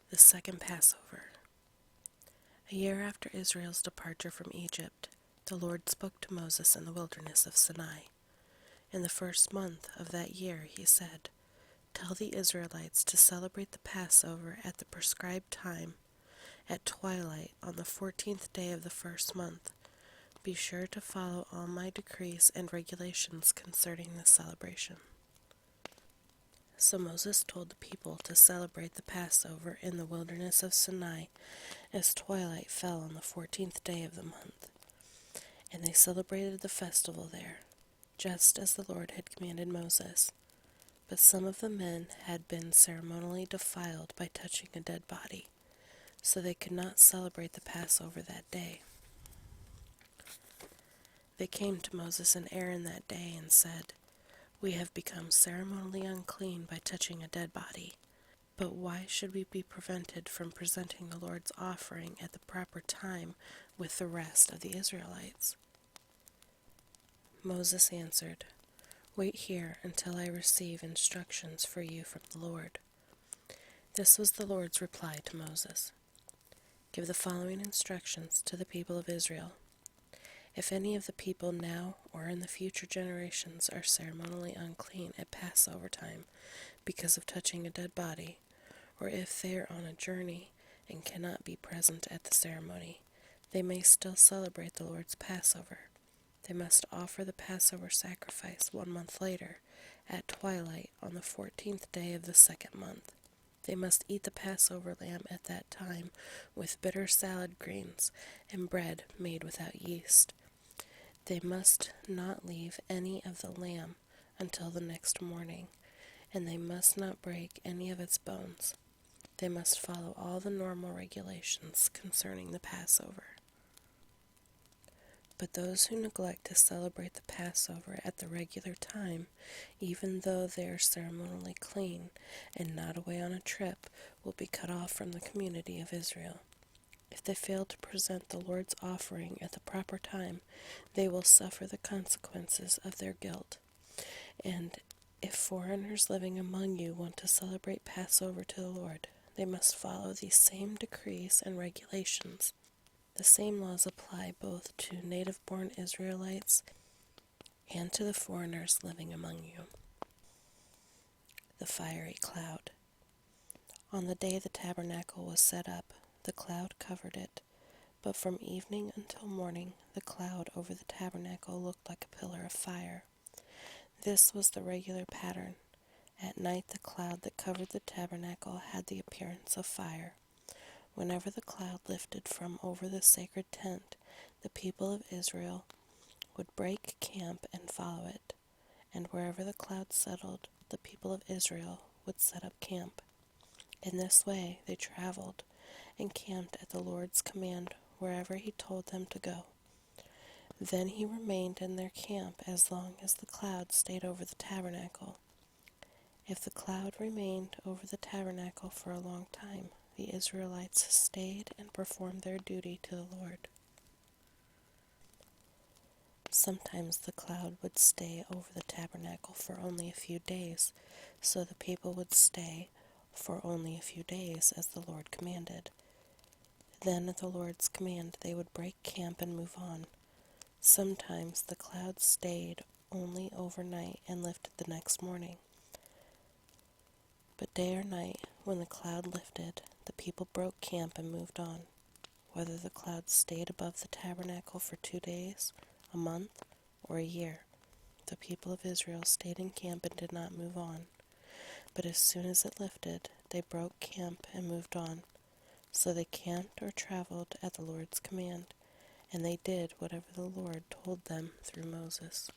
The second Passover. A year after Israel's departure from Egypt, the Lord spoke to Moses in the wilderness of Sinai. In the first month of that year he said, "Tell the Israelites to celebrate the Passover at the prescribed time, at twilight on the 14th day of the first month. Be sure to follow all my decrees and regulations concerning this celebration." So Moses told the people to celebrate the Passover in the wilderness of Sinai as twilight fell on the 14th day of the month. And they celebrated the festival there, just as the Lord had commanded Moses. But some of the men had been ceremonially defiled by touching a dead body, so they could not celebrate the Passover that day. They came to Moses and Aaron that day and said, "We have become ceremonially unclean by touching a dead body. But why should we be prevented from presenting the Lord's offering at the proper time with the rest of the Israelites?" Moses answered, "Wait here until I receive instructions for you from the Lord." This was the Lord's reply to Moses. "Give the following instructions to the people of Israel. If any of the people now or in the future generations are ceremonially unclean at Passover time because of touching a dead body, or if they are on a journey and cannot be present at the ceremony, they may still celebrate the Lord's Passover. They must offer the Passover sacrifice 1 month later, at twilight on the 14th day of the second month. They must eat the Passover lamb at that time with bitter salad greens and bread made without yeast. They must not leave any of the lamb until the next morning, and they must not break any of its bones. They must follow all the normal regulations concerning the Passover. But those who neglect to celebrate the Passover at the regular time, even though they are ceremonially clean and not away on a trip, will be cut off from the community of Israel. If they fail to present the Lord's offering at the proper time, they will suffer the consequences of their guilt. And if foreigners living among you want to celebrate Passover to the Lord, they must follow these same decrees and regulations. The same laws apply both to native-born Israelites and to the foreigners living among you. The fiery cloud. On the day the tabernacle was set up, the cloud covered it, but from evening until morning the cloud over the tabernacle looked like a pillar of fire. This was the regular pattern. At night the cloud that covered the tabernacle had the appearance of fire. Whenever the cloud lifted from over the sacred tent, the people of Israel would break camp and follow it, and wherever the cloud settled, the people of Israel would set up camp. In this way they traveled and camped at the Lord's command wherever he told them to go. Then he remained in their camp as long as the cloud stayed over the tabernacle. If the cloud remained over the tabernacle for a long time, the Israelites stayed and performed their duty to the Lord. Sometimes the cloud would stay over the tabernacle for only a few days, so the people would stay for only a few days as the Lord commanded. Then at the Lord's command they would break camp and move on. Sometimes the cloud stayed only overnight and lifted the next morning. But day or night, when the cloud lifted, the people broke camp and moved on. Whether the cloud stayed above the tabernacle for 2 days, a month, or a year, the people of Israel stayed in camp and did not move on. But as soon as it lifted, they broke camp and moved on. So they camped or traveled at the Lord's command, and they did whatever the Lord told them through Moses.